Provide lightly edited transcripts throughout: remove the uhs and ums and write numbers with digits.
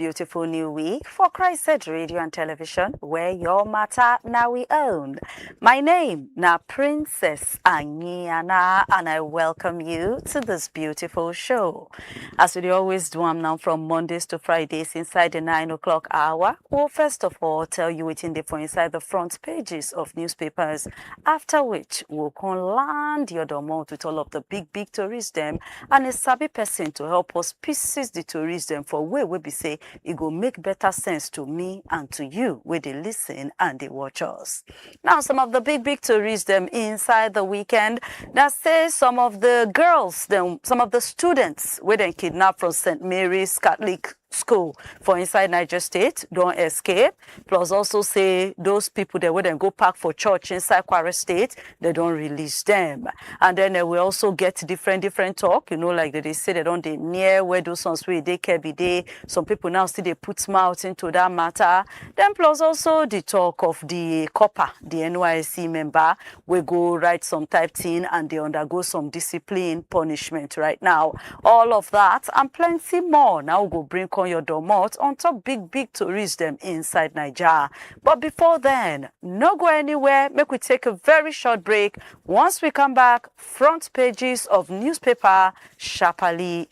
beautiful new week for CHRICED Radio and Television, where your matter now we own. My name na Princess Anyiana, and I welcome you to this beautiful show. As we always do, I'm now from Mondays to Fridays inside the 9 o'clock hour. We'll first of all tell you what's in the for inside the front pages of newspapers, after which we'll can land your domot with all of the big stories them and a savvy person to help us pieces the stories them for where we be say it go make better sense to me and to you where they listen and they watch us. Now some of the big stories them inside the weekend that says some of the girls, them some of the students where they kidnapped from St. Mary's Catholic School for inside Niger State don't escape. Plus also say those people that wouldn't go park for church inside Kwara State, they don't release them. And then we also get different talk, you know, like they say they don't they near where those ones where they Kebbi day. Some people now see they put mouth into that matter. Then plus also the talk of the corper, the NYSC member, we go write some type thing and they undergo some discipline punishment right now. All of that and plenty more now go bring on your domot on top big stories them inside Niger. But before then, no go anywhere. Make we take a very short break. Once we come back, front pages of newspaper sharply.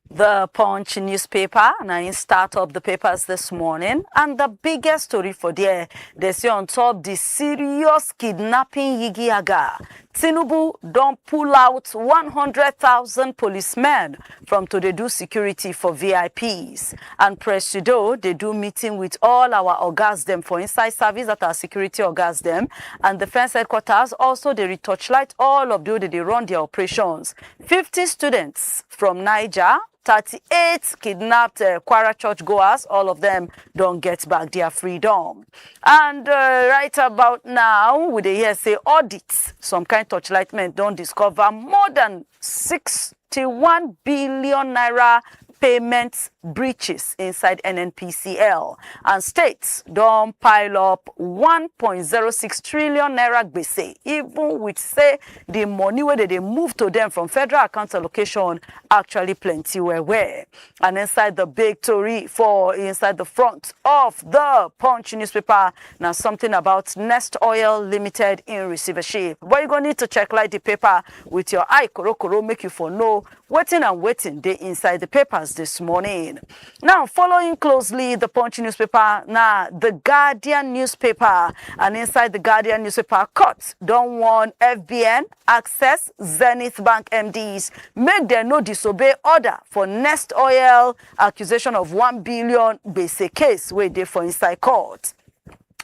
The Punch newspaper, and I start up the papers this morning, and the biggest story for there, they say on top the serious kidnapping yigiaga. Tinubu don't pull out 100,000 policemen from to they do security for VIPs. And President, they do meeting with all our orgas them for inside service that are security orgas them. And defense headquarters also they retouchlight all of those they run their operations. 50 students from Niger, 38 kidnapped Kwara churchgoers, all of them don't get back their freedom. And right about now, we hear say audits, some kind of torchlightment don't discover more than 61 billion naira payment breaches inside NNPCL, and states don't pile up 1.06 trillion naira gbese, even with say the money where they move to them from federal account allocation actually plenty where. And inside the big story for inside the front of the Punch newspaper, now something about Nest Oil Limited in receivership. But you're gonna need to check like the paper with your eye koro make you for know waiting they inside the papers this morning. Now, following closely the Punch newspaper, now the Guardian newspaper, and inside the Guardian newspaper, court don't want FBN, Access, Zenith Bank MDs, make them no disobey order for Nest Oil accusation of 1 billion basic case where they for inside court.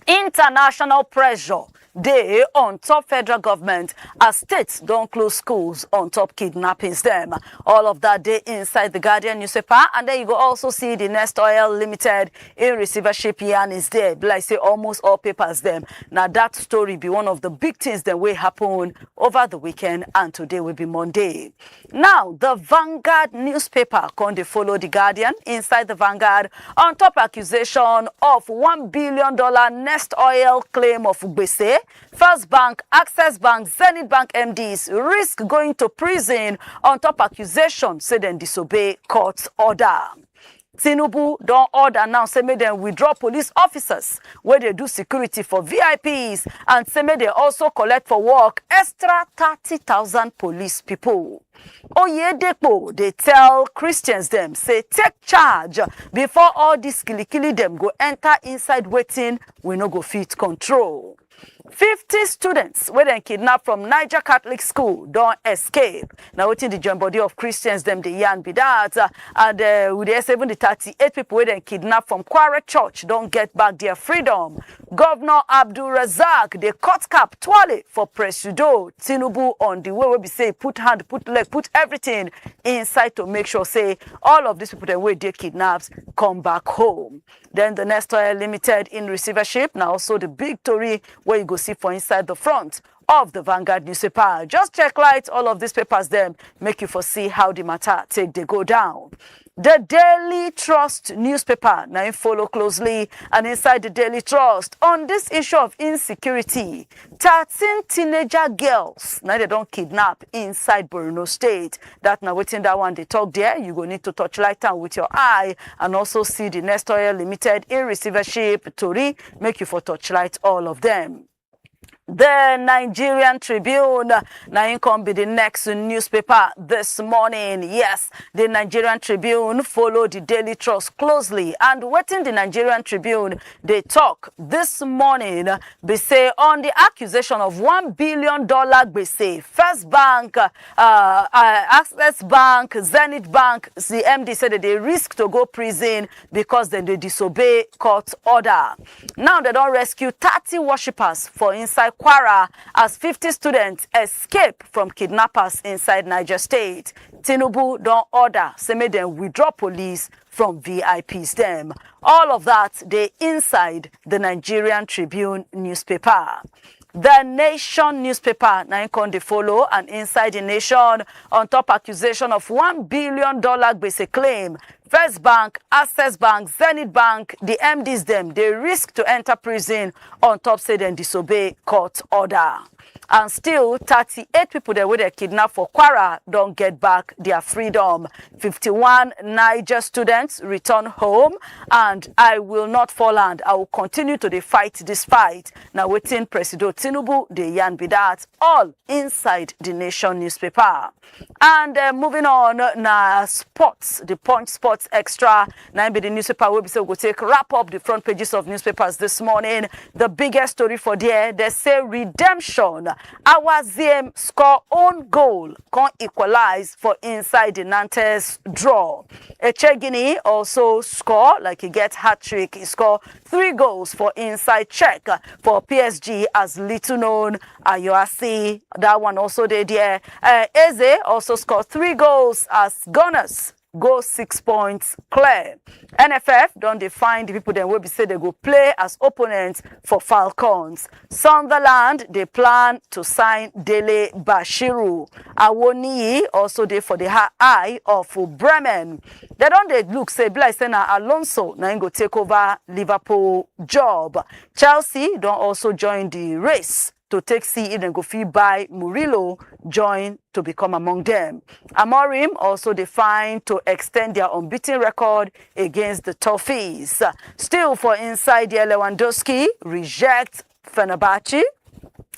International pressure they on top federal government as states don't close schools on top kidnappings them. All of that day inside the Guardian newspaper, and then you go also see the Nest Oil Limited in receivership yarn is there. Like say almost all papers them. Now that story be one of the big things that will happen over the weekend, and today will be Monday. Now the Vanguard newspaper can they follow the Guardian inside the Vanguard on top accusation of $1 billion Nest Oil claim of Ubese. First Bank, Access Bank, Zenith Bank MDs risk going to prison on top accusation say they disobey court's order. Tinubu don't order now say may them withdraw police officers where they do security for VIPs, and say may they also collect for work extra 30,000 police people. Oyedepo, they tell Christians them, say take charge before all this killy them go enter inside waiting, we no go fit control. 50 students were then kidnapped from Niger Catholic School don't escape. Now within the joint body of Christians them the yarn be that and with the 38 people were then kidnapped from Kwara Church don't get back their freedom. Governor Abdul Razak they cut cap twirly for President Tinubu on the way we be say put hand, put leg, put everything inside to make sure say all of these people that were they kidnapped come back home. Then the Nest Oil Limited in receivership. Now also the big story where you go see for inside the front of the Vanguard newspaper. Just check light all of these papers them, make you foresee how the matter take they go down. The Daily Trust newspaper now follow closely, and inside the Daily Trust on this issue of insecurity, 13 teenager girls now they don't kidnap inside Borno State. That now waiting that one they talk there, you go need to touch light down with your eye and also see the Nest Oil Limited in receivership Tori, make you for touch light all of them. The Nigerian Tribune now come be the next newspaper this morning. Yes, the Nigerian Tribune follow the Daily Trust closely, and waiting the Nigerian Tribune they talk this morning they say on the accusation of $1 billion gbese, First Bank, Access Bank, Zenith Bank, the MD said that they risk to go prison because they disobey court order. Now they don't rescue 30 worshippers for inside Kwara as 50 students escape from kidnappers inside Niger State. Tinubu don't order, say make them withdraw police from VIPs them. All of that they inside the Nigerian Tribune newspaper. The Nation newspaper now can they follow, and inside the Nation on top accusation of $1 billion basic claim. First Bank, Access Bank, Zenith Bank, the MDs them, they risk to enter prison on top say they disobey court order. And still, 38 people that were kidnapped for Kwara don't get back their freedom. 51 Niger students return home, and I will not fall and I will continue to fight this fight. Now waiting President Tinubu, the yan be that, all inside the Nation newspaper. And moving on, now sports, the Punch Sports Extra. Now be the newspaper will be so go take wrap up the front pages of newspapers this morning. The biggest story for there, they say redemption. Our ZM score own goal can equalize for inside the Nantes draw. Echegini also score like he gets hat-trick. He score 3 goals for inside check for PSG as little known. Ayoasi, that one also did there. Eze also scored 3 goals as Gunners go 6 points clear. NFF don't define the people that will be said they go play as opponents for Falcons. Sunderland, they plan to sign Dele Bashiru. Awoni also there for the eye of Bremen. They don't they look say like Alonso now go take over Liverpool job. Chelsea don't also join the race to take see and go fee by Murillo join to become among them. Amorim also defined to extend their unbeaten record against the Toffees. Still for inside the Lewandowski reject Fenerbahce.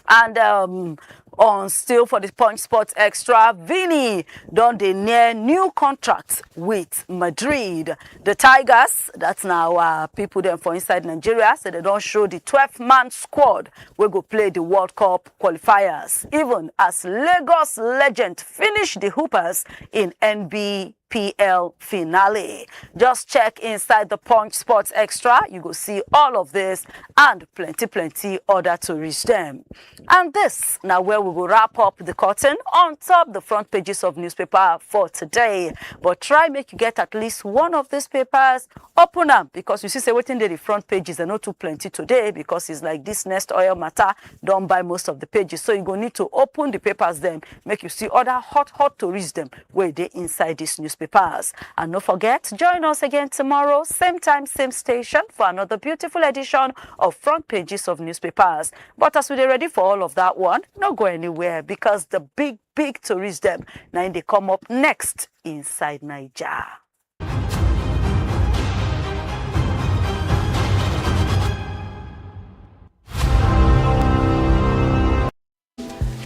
And on still for the Punch Sports Extra, Vini done the near new contract with Madrid. The Tigers, that's now people them for inside Nigeria, so they don't show the 12-man squad we go play the World Cup qualifiers. Even as Lagos legend finish the Hoopers in NBPL finale. Just check inside the Punch Sports Extra. You go see all of this and plenty other to reach them. And this now where we will wrap up the curtain on top the front pages of newspaper for today. But try make you get at least one of these papers, open them, because you see say waiting there the front pages are not too plenty today because it's like this Nest Oil matter done by most of the pages. So you go need to open the papers then, make you see other hot to reach them where they inside these newspapers. And don't forget, join us again tomorrow, same time, same station for another beautiful edition of front pages of newspapers. But as we're ready for all of that one, not go anywhere because the big to reach them now they come up next inside Niger.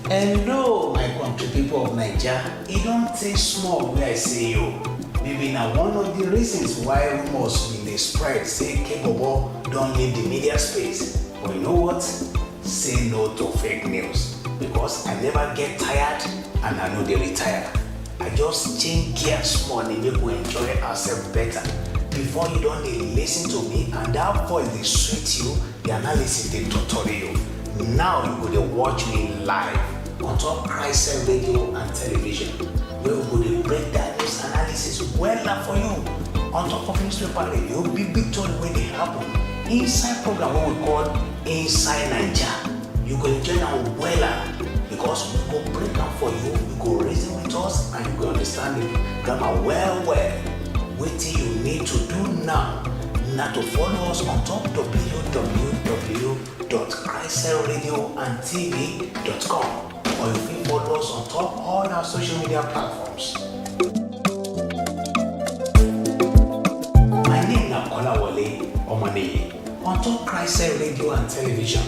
Hello, my country people of Niger. It don't take small where I say you. Maybe now one of the reasons why rumors in the spread say Kebbi don't leave the media space. But you know what? Say no to fake news. Because I never get tired and I know they retire. I just change gears small and make we enjoy ourselves better. Before you don't listen to me and that voice they sweet you, the analysis they tutorial you. Now you go to watch me live on top CHRICED Radio and television. We will go to break that news analysis well for you. On top of newspaper radio, big story when they happen. Inside program what we call Inside Niger. you go enjoy am wella because we go break am for you, you go reason with us and you go understand the grammar well. Wetin you need to do now na to follow us on top www.CHRICEDRadioTV.com or you fit follow us on top all our social media platforms. My name na Kolawole Omoneye. On top CHRICED Radio and Television,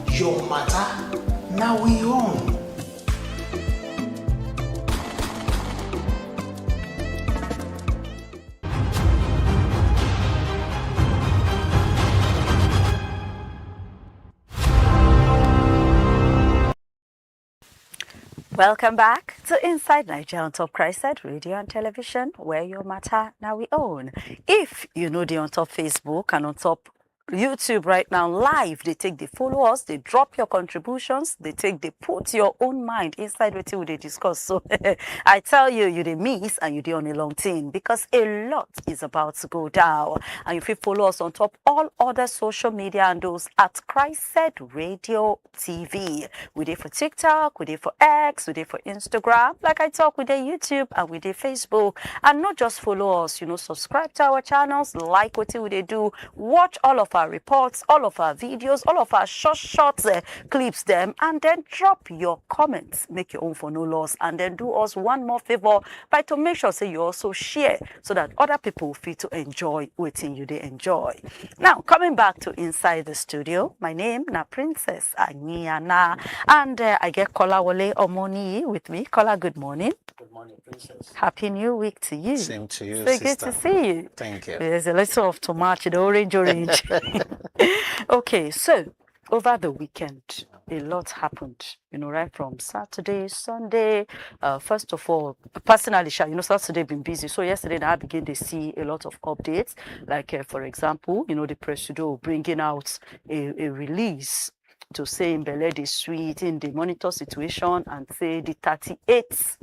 your matter now we own. Welcome back to Inside Niger on top CHRICED Radio and Television, where your matter now we own. If you know the on top Facebook and on top YouTube right now live, they take the followers, they drop your contributions, they put your own mind inside what they discuss. So I tell you, you the miss and you the on a long team because a lot is about to go down. And if you follow us on top all other social media and those at CHRICED Radio TV. We did for TikTok, we did for X, we did for Instagram. Like I talk, we did YouTube and we did Facebook. And not just follow us, subscribe to our channels, like what we do, watch all of our reports, all of our videos, all of our short clips them, and then drop your comments, make your own for no loss, and then do us one more favor by to make sure you also share so that other people feel to enjoy what you they enjoy. Now coming back to inside the studio, my name na Princess Anyana, and I get Kolawole Omoni with me. Kola, good morning. Good morning, Princess. Happy New Week to you. Same to you, so sister. Good to see you. Thank you. There's a little of tomato, the orange. Okay, so over the weekend, a lot happened, right from Saturday, Sunday. First of all, personally, Saturday been busy. So yesterday I began to see a lot of updates. Like, for example, the President bringing out a release to say in Bele the suite in the monitor situation and say the 38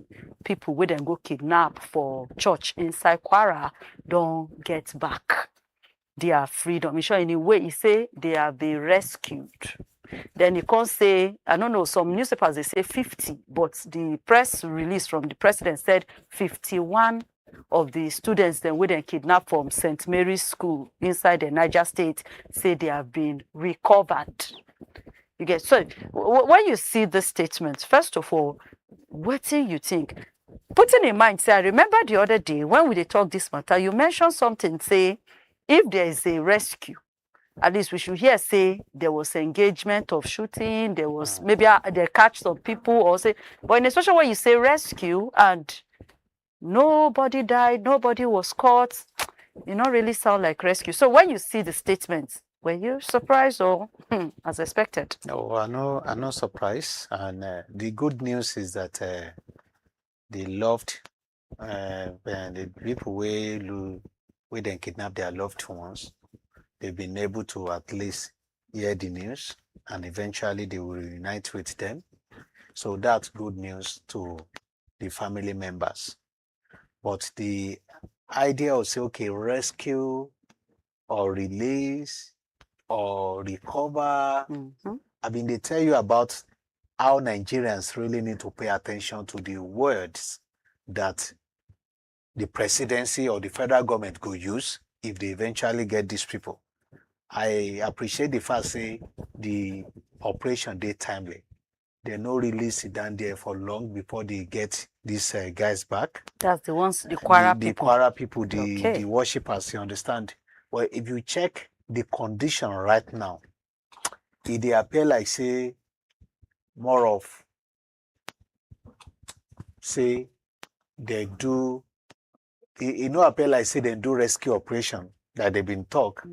people with them go kidnap for church inside Kwara don't get back their freedom. In sure any way he say they have been rescued. Then he can't say, I don't know, some newspapers they say 50, but the press release from the president said 51 of the students then with them kidnapped from St. Mary's School inside the Niger State say they have been recovered. You get so when you see this statement, first of all, what do you think? Putting in mind, say I remember the other day when we talk this matter, you mentioned something, say if there is a rescue, at least we should hear say there was engagement of shooting, there was maybe they catch some people or say, but in especially when you say rescue and nobody died, nobody was caught, you don't really sound like rescue. So when you see the statements, were you surprised or as expected? No, I'm not surprised. And the good news is that they loved the people where they kidnap their loved ones. They've been able to at least hear the news and eventually they will reunite with them. So that's good news to the family members. But the idea of say, okay, rescue or release or recover, I mean, they tell you about how Nigerians really need to pay attention to the words that the presidency or the federal government go use if they eventually get these people. I appreciate the fact say the operation day timely. They no really sit down there for long before they get these guys back. That's the ones, the Kwara people. The Kwara people, the worshippers, you understand? Well, if you check the condition right now, it they appear like say more of say they do appear like say they do rescue operation that they've been talk.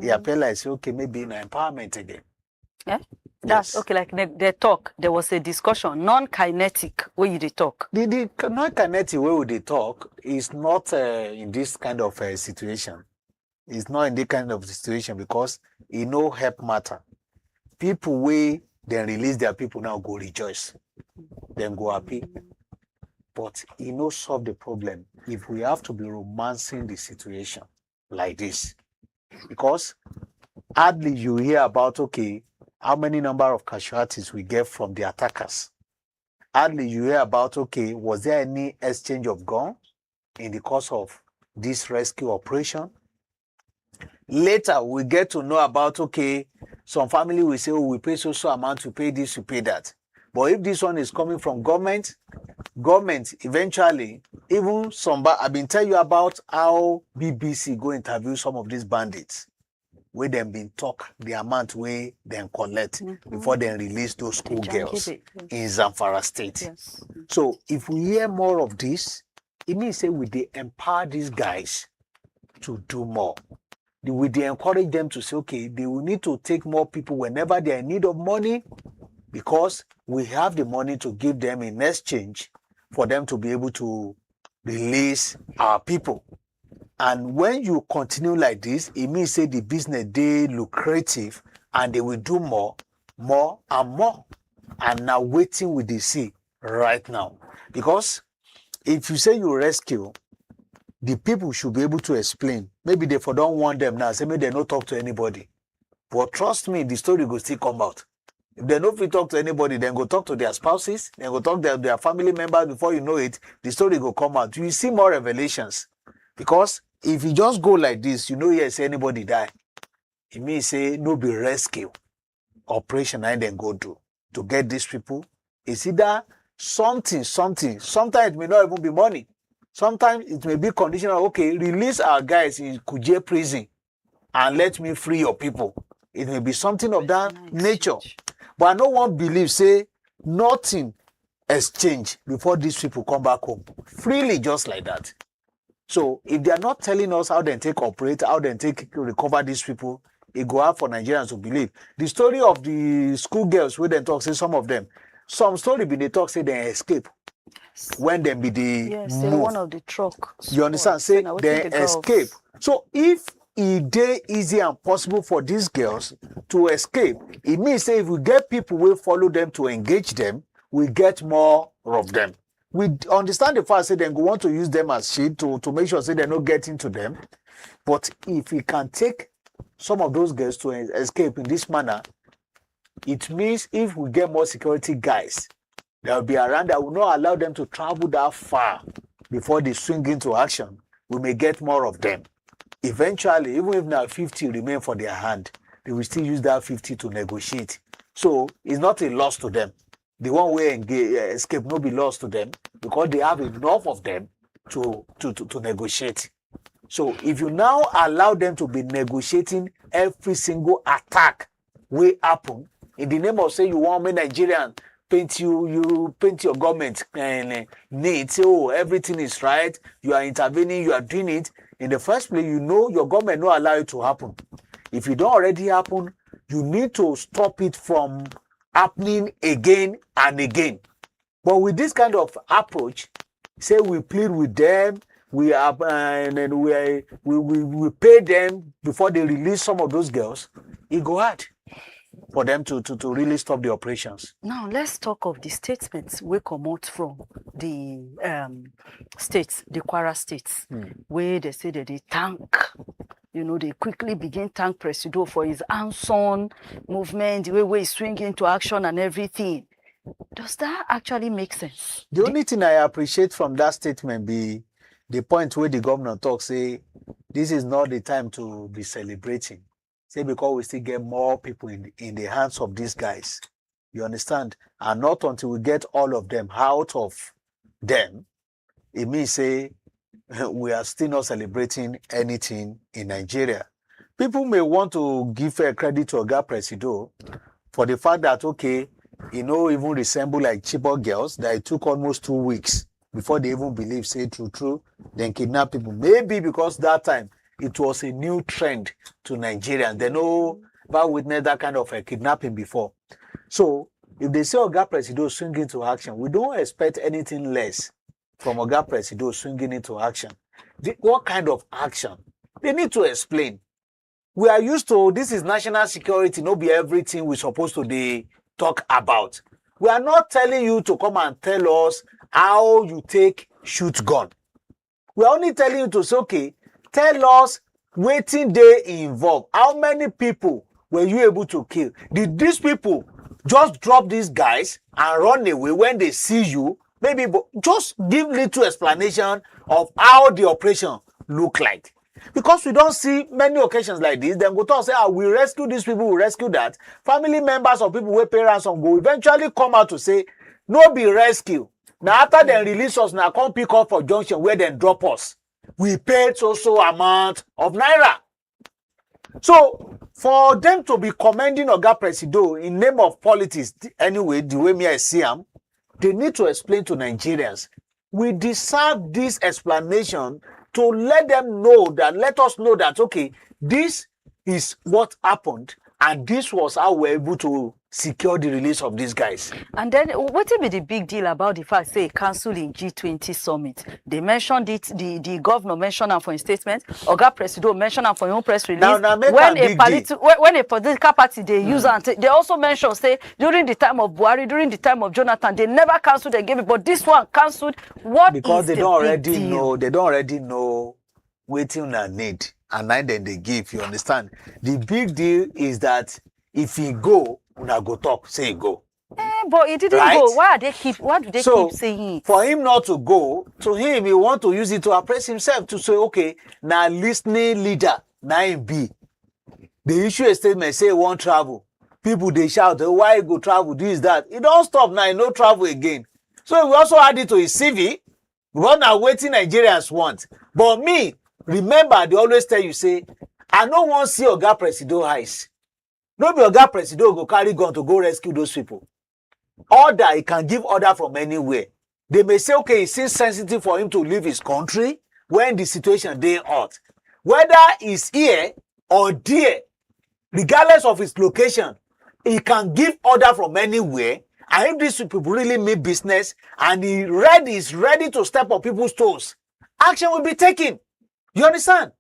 It appear like say okay, maybe in empowerment again. Yeah. That's okay, like they talk. There was a discussion, non-kinetic, where you they talk. The non-kinetic way they talk is not in this kind of situation. It's not in this kind of situation because it no help matter. People way then release their people now go rejoice, then go happy. But it no solve the problem if we have to be romancing the situation like this. Because hardly you hear about okay, how many number of casualties we get from the attackers. Hardly you hear about, okay, was there any exchange of guns in the course of this rescue operation? Later, we get to know about, okay, some family will say, oh, we pay so amount to pay this, to pay that. But if this one is coming from government eventually, even some, I've been telling you about how BBC go interview some of these bandits, where them been talk the amount where them collect before they release those schoolgirls in Zamfara State. Yes. So if we hear more of this, it means say we they empower these guys to do more. We they encourage them to say, okay, they will need to take more people whenever they are in need of money, because we have the money to give them in exchange for them to be able to release our people. And when you continue like this, it means say the business they lucrative and they will do more and more. And now waiting with the sea right now. Because if you say you rescue, the people should be able to explain. Maybe they don't want them now. Say maybe they don't talk to anybody. But trust me, the story will still come out. If they don't talk to anybody, then go talk to their spouses, then go talk to their family members. Before you know it, the story will come out. You see more revelations. Because if you just go like this, you know, yes, anybody die. It means say no be rescue operation and then go do to get these people. It's either something. Sometimes it may not even be money. Sometimes it may be conditional. Okay, release our guys in Kuje prison and let me free your people. It may be something of that nature. But no one believes, say, nothing exchange before these people come back home. Freely, just like that. So if they are not telling us how they take operate, how they take recover these people, it go out for Nigerians to believe. The story of the schoolgirls, where they talk, say some of them, some story be they talk, say they escape. When they be the say one of the truck. You understand? Say they escape. So if it easy and possible for these girls to escape, it means say if we get people will follow them to engage them, we get more of them. We understand the fact say they want to use them as shit to make sure say they're not getting to them. But if we can take some of those girls to escape in this manner, it means if we get more security guys that will be around that will not allow them to travel that far before they swing into action, we may get more of them. Eventually, even if now 50 remain for their hand, they will still use that 50 to negotiate. So it's not a loss to them. The one way escape no be lost to them because they have enough of them to negotiate. So if you now allow them to be negotiating every single attack will happen in the name of say you want me Nigerian paint you paint your government and need say oh everything is right, you are intervening, you are doing it. In the first place, you know your government not allow it to happen. If it don't already happen, you need to stop it from happening again and again. But with this kind of approach, say we plead with them, we pay them before they release some of those girls, it go hard for them to really stop the operations. Now let's talk of the statements we come out from the states, the Kwara states, where they say that they thank, they quickly begin thank Presido for his hands-on movement, the way he's swinging into action and everything. Does that actually make sense? The only thing I appreciate from that statement be the point where the governor talks, say, this is not the time to be celebrating. Say, because we still get more people in the hands of these guys. You understand? And not until we get all of them out of them, it means, say, we are still not celebrating anything in Nigeria. People may want to give credit to Oga Presido for the fact that, okay, even resemble like Chibok girls, that it took almost 2 weeks before they even believe, say, true, then kidnap people. Maybe because that time, it was a new trend to Nigerians. They never witnessed that kind of a kidnapping before. So if they say Oga Presido swing into action, we don't expect anything less from Oga Presido swinging into action. What kind of action? They need to explain. We are used to, this is national security, not be everything we're supposed to talk about. We are not telling you to come and tell us how you shoot gun. We are only telling you to say, okay, tell us waiting they involve. How many people were you able to kill? Did these people just drop these guys and run away when they see you? Maybe, but just give little explanation of how the operation look like. Because we don't see many occasions like this, then go to say, we rescue these people, we rescue that. Family members of people who pay ransom will eventually come out to say, no be rescue. Now after they release us, now come pick up for junction where they drop us. We paid so amount of naira. So for them to be commending Oga Presido in name of politics, anyway, the way me I see them, they need to explain to Nigerians. We deserve this explanation to let them know that, let us know that, okay, this is what happened and this was how we're able to secure the release of these guys. And then what will be the big deal about the fact, say, cancel in G20 summit? They mentioned it, the governor mentioned it for his statement, Oga Presido mentioned it for his own press release. Now when a political party they use and they also mention, say, during the time of Buhari, during the time of Jonathan, they never cancelled and gave it, but this one cancelled. What because is they the don't big already deal? know, they don't already know waiting and need, and then they give, you understand? The big deal is that if he go, una go talk, say he go. But he didn't Right? go. Why do they keep saying it? For him not to go, to him, he want to use it to oppress himself, to say, okay, now listening leader, now him be. They issue a statement, say he won't travel. People, they shout, oh, why he go travel, this, that. He don't stop now, he no travel again. So we also add it to his CV, because now waiting Nigerians want. But me, remember, they always tell you, say, I don't want to see Oga Presido eyes. No be Oga Presido go carry gun to go rescue those people. Order, he can give order from anywhere. They may say, okay, it seems sensitive for him to leave his country when the situation they hot. Whether he's here or there, regardless of his location, he can give order from anywhere. And if these people really mean business and he is ready to step on people's toes, action will be taken. You understand?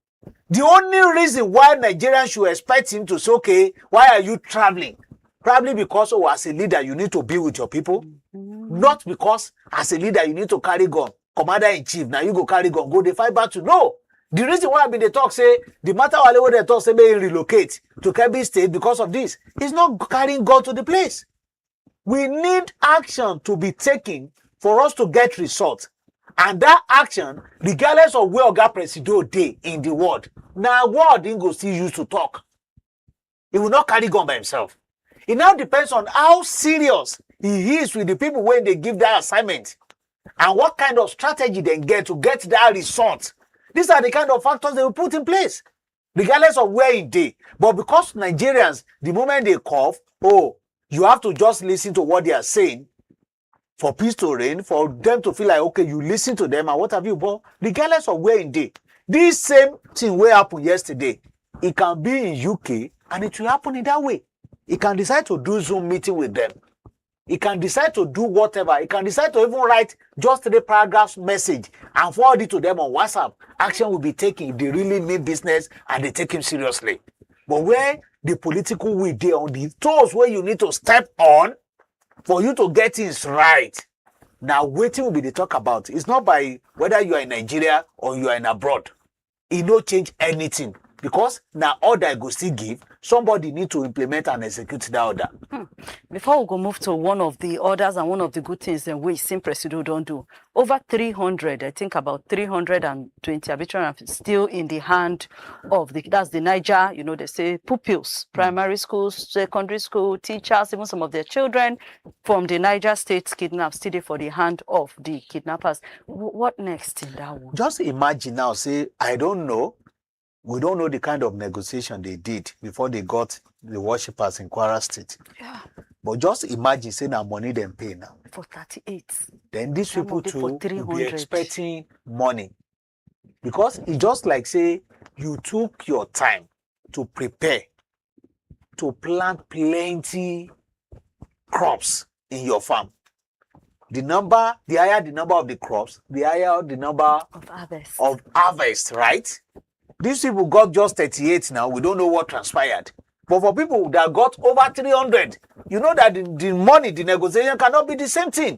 The only reason why Nigerians should expect him to say, okay, why are you traveling? Probably because, oh, as a leader, you need to be with your people. Not because, as a leader, you need to carry gun. Commander-in-chief, now you go carry gun, go they fight battle. No. The reason why they talk, say, the Matawalle where they talk, say, may relocate to Kebbi State because of this. He's not carrying gun to the place. We need action to be taken for us to get results. And that action, regardless of where Oga Presido dey in the world, now world he go still use to talk. He will not carry gun by himself. It now depends on how serious he is with the people when they give that assignment and what kind of strategy they get to get that result. These are the kind of factors they will put in place, regardless of where he dey. But because Nigerians, the moment they cough, oh, you have to just listen to what they are saying for peace to reign, for them to feel like, okay, you listen to them and what have you, but regardless of where in day, this same thing will happen yesterday. It can be in UK and it will happen in that way. He can decide to do Zoom meeting with them. He can decide to do whatever. He can decide to even write just 3 paragraphs message and forward it to them on WhatsApp. Action will be taken if they really mean business and they take him seriously. But where the political will be on the toes where you need to step on for you to get things right. Now, waiting will be the talk about. It's not by whether you are in Nigeria or you are in abroad. It no change anything. Because now order I go still give, somebody need to implement and execute that order. Before we go move to one of the orders and one of the good things that we seen Presido don't do, over 300, I think about 320 arbitrary still in the hand of that's the Niger, you know, they say pupils, primary schools, secondary school, teachers, even some of their children from the Niger state kidnapped still there for the hand of the kidnappers. What next in that one? Just imagine now, say, I don't know. We don't know the kind of negotiation they did before they got the worshippers in Kwara State. Yeah. But just imagine saying that money them pay now. For 38. Then these Some people of it too for will be 300. expecting money. Because it's just like, say, you took your time to prepare, to plant plenty crops in your farm. The higher the number of the crops, the higher the number of harvest, right? These people got just 38 now. We don't know what transpired. But for people that got over 300, you know that the money, the negotiation cannot be the same thing.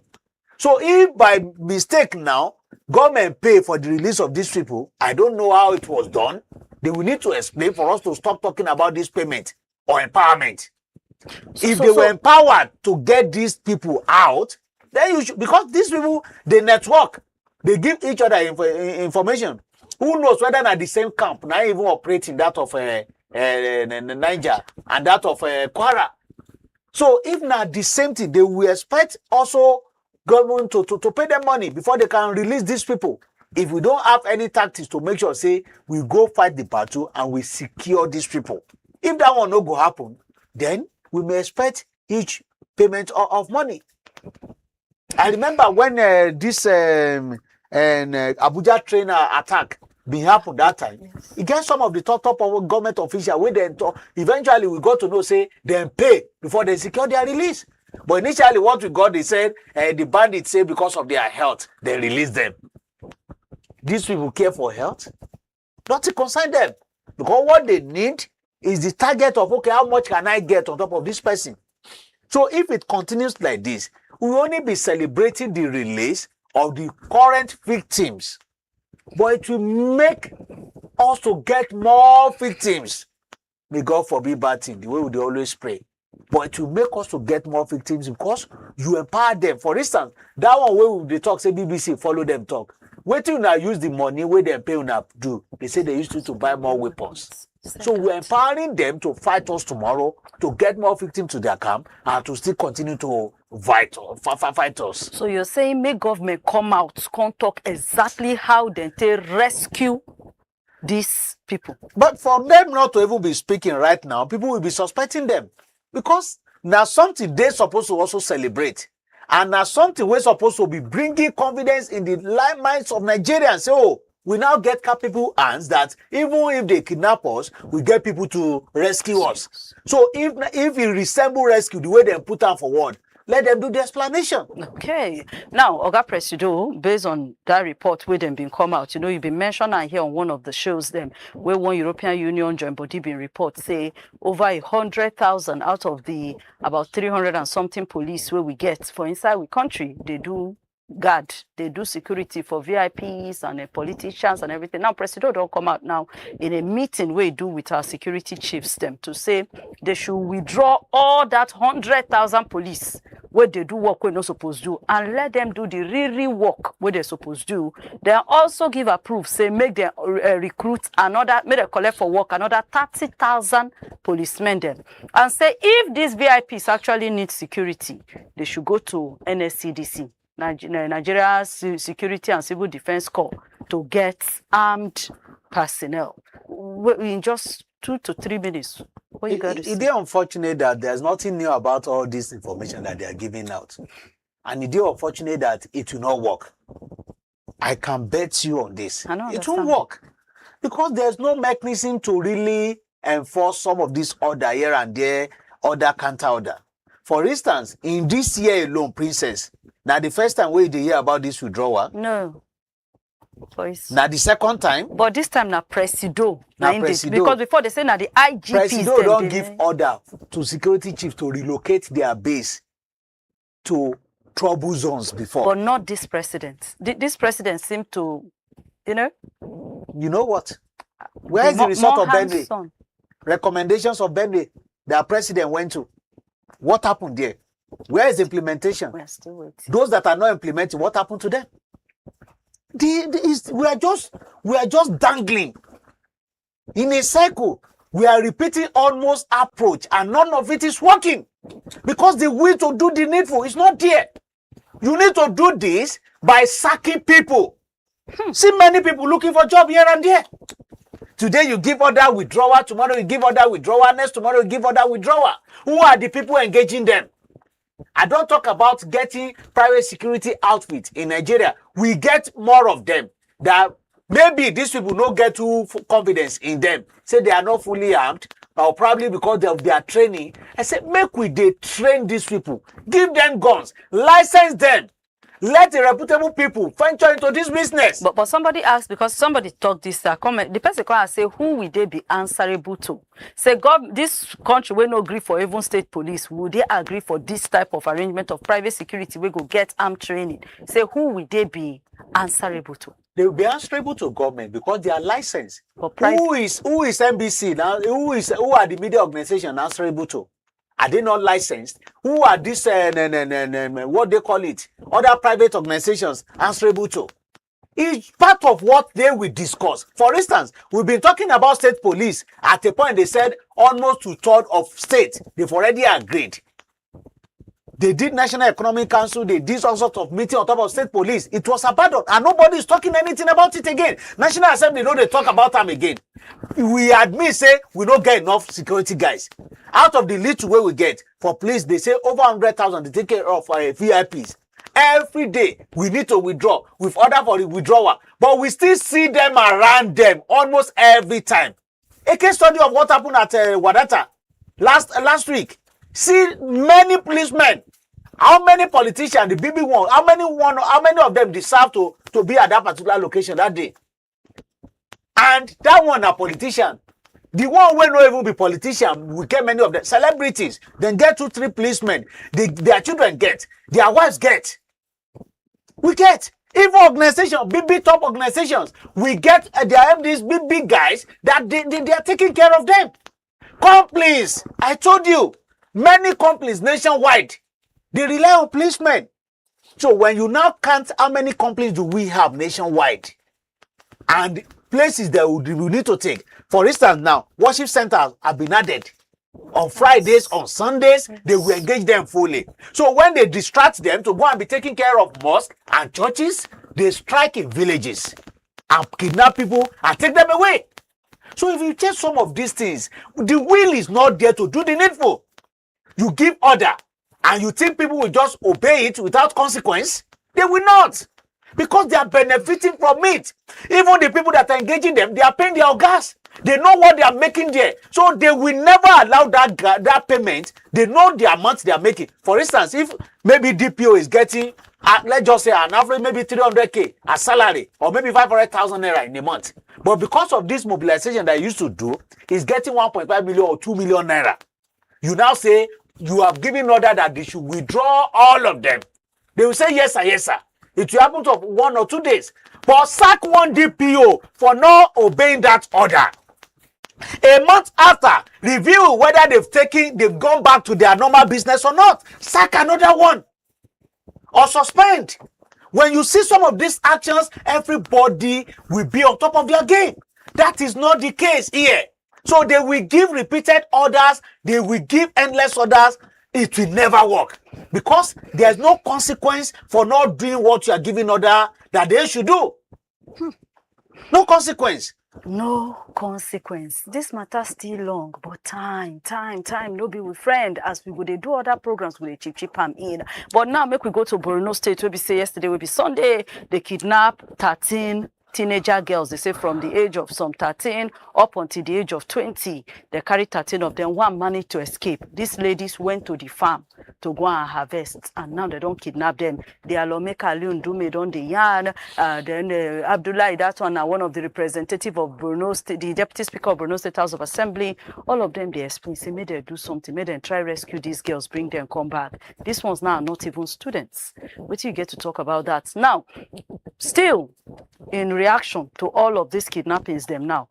So if by mistake now, government pay for the release of these people, I don't know how it was done. They will need to explain for us to stop talking about this payment. or empowerment. If So- they were empowered to get these people out, then you should, because these people, they network, they give each other information. Who knows whether at the same camp, now even operating that of Niger and that of Kwara. So if not the same thing, they will expect also government to pay them money before they can release these people. If we don't have any tactics to make sure, say, we go fight the battle and we secure these people. If that one no go happen, then we may expect each payment of money. I remember when this Abuja trainer attack been happen that time. Yes. It gets some of the top of government officials where they talk. Eventually, we got to know, say, them pay before they secure their release. But initially, what we got, they said, the bandits say because of their health, they release them. These people care for health? Not to concern them. Because what they need is the target of, okay, how much can I get on top of this person? So if it continues like this, we will only be celebrating the release of the current victims. But it will make us to get more victims. May God forbid bad thing, the way we always pray. But it will make us to get more victims because you empower them. For instance, that one where they talk, say BBC, follow them talk. Wait till now use the money where they pay now do. They say they used to buy more weapons. So we're empowering them to fight us tomorrow, to get more victims to their camp, and to still continue to fight us. So you're saying make government come out, come talk exactly how they rescue these people. But for them not to even be speaking right now, people will be suspecting them. Because now something they're supposed to also celebrate. And now something we're supposed to be bringing confidence in the minds of Nigerians. Say, oh, we now get capable hands that even if they kidnap us, we get people to rescue us. So if it resemble rescue, the way they put down for word, let them do the explanation. Okay. Now, Oga Presido, based on that report where them been come out, you've been mentioned here on one of the shows them where one European Union joint body been report say over 100,000 out of the about 300 and something police where we get for inside we country, they do guard, they do security for VIPs and politicians and everything. Now, President don't come out now in a meeting we do with our security chiefs them to say they should withdraw all that 100,000 police where they do work we're not supposed to do and let them do the real work where they're supposed to do. They also give approve, say make them recruit another, make them collect for work another 30,000 policemen them and say if these VIPs actually need security, they should go to NSCDC. Nigeria Security and Civil Defense Corps to get armed personnel in just 2 to 3 minutes. What you got to say? It is unfortunate that there's nothing new about all this information that they are giving out. And it is unfortunate that it will not work. I can bet you on this. It won't work. Because there's no mechanism to really enforce some of this order here and there, order, counter order. For instance, in this year alone, Princess, now the first time we hear about this withdrawal. No. Now the second time. But this time now Presido. Because before they say now the IGPs. Presido don't give order to security chiefs to relocate their base to trouble zones before. But not this president. This president seemed to, You know what? Where is the result of Bentley? Recommendations of Bentley that president went to. What happened there? Where is the implementation? We are still waiting. Those that are not implementing, what happened to them? We are just dangling in a circle. We are repeating almost approach, and none of it is working because the will to do the needful is not there. You need to do this by sacking people. See many people looking for job here and there. Today you give order withdrawal, tomorrow you give order withdrawal, next tomorrow you give order withdrawal. Who are the people engaging them? I don't talk about getting private security outfits in Nigeria. We get more of them. That maybe these people don't get too confidence in them. Say they are not fully armed, or probably because of their training. I said, make we train these people. Give them guns. License them. Let the reputable people venture into this business. But somebody asked, because somebody talked this comment, the person can say, who will they be answerable to? Say, God, this country will not agree for even state police. Would they agree for this type of arrangement of private security? We go get armed training. Say, who will they be answerable to? They will be answerable to government because they are licensed. For private. Who is NBC now? Who are the media organization answerable to? Are they not licensed? Who are these what they call it? Other private organizations answerable to? It's part of what they will discuss. For instance, we've been talking about state police. At a point, they said almost 2/3 of states they've already agreed. They did National Economic Council. They did all sorts of meeting on top of state police. It was abandoned, and nobody is talking anything about it again. National Assembly, they talk about them again. We admit, say we don't get enough security guys. Out of the little way we get for police, they say over 100,000 to take care of VIPs. Every day we need to withdraw. We've ordered for the withdrawal, but we still see them around them almost every time. A case study of what happened at Wadata last week. See many policemen. How many politicians, the BB one, how many of them deserve to be at that particular location that day? And that one a politician. The one will not even be politician, we get many of them. Celebrities, then get 2-3 policemen. Their children get, their wives get. We get. Even organizations, big top organizations, we get their MDs, big guys that they are taking care of them. Companies, I told you, many companies nationwide, they rely on policemen. So when you now count how many companies do we have nationwide and places that we need to take. For instance, now, worship centers have been added. On Fridays, on Sundays, they will engage them fully. So when they distract them to go and be taking care of mosques and churches, they strike in villages and kidnap people and take them away. So if you check some of these things, the will is not there to do the needful. You give order and you think people will just obey it without consequence. They will not, because they are benefiting from it. Even the people that are engaging them, they are paying their gas. They know what they are making there. So they will never allow that payment. They know the amount they are making. For instance, if maybe DPO is getting, let's just say an average maybe 300K as salary, or maybe 500,000 naira in a month. But because of this mobilization that I used to do, is getting 1.5 million or 2 million naira. You now say you have given order that they should withdraw all of them. They will say yes sir, yes sir. It will happen to 1 or 2 days. But sack one DPO for not obeying that order. A month after, review whether they've gone back to their normal business or not. Sack another one. Or suspend. When you see some of these actions, everybody will be on top of their game. That is not the case here. So they will give repeated orders, they will give endless orders. It will never work. Because there's no consequence for not doing what you are giving order that they should do. No consequence. No consequence. This matter still long, but time, no be with friend as we would do other programs with the chip am in. But now make we go to Borno State where we say yesterday will be Sunday. They kidnap 13 teenager girls. They say from the age of some 13 up until the age of 20. They carry 13 of them. One managed to escape. These ladies went to the farm to go and harvest, and now they don't kidnap them. The Alomeka Aliundume don the yarn. Then Abdullah, that one, one of the representative of Borno State, the deputy speaker of Borno State House of Assembly. All of them, they explain, say, may they do something, may they try rescue these girls, bring them, come back. These ones now are not even students. What do you get to talk about that? Now, still, in reaction to all of these kidnappings, them now,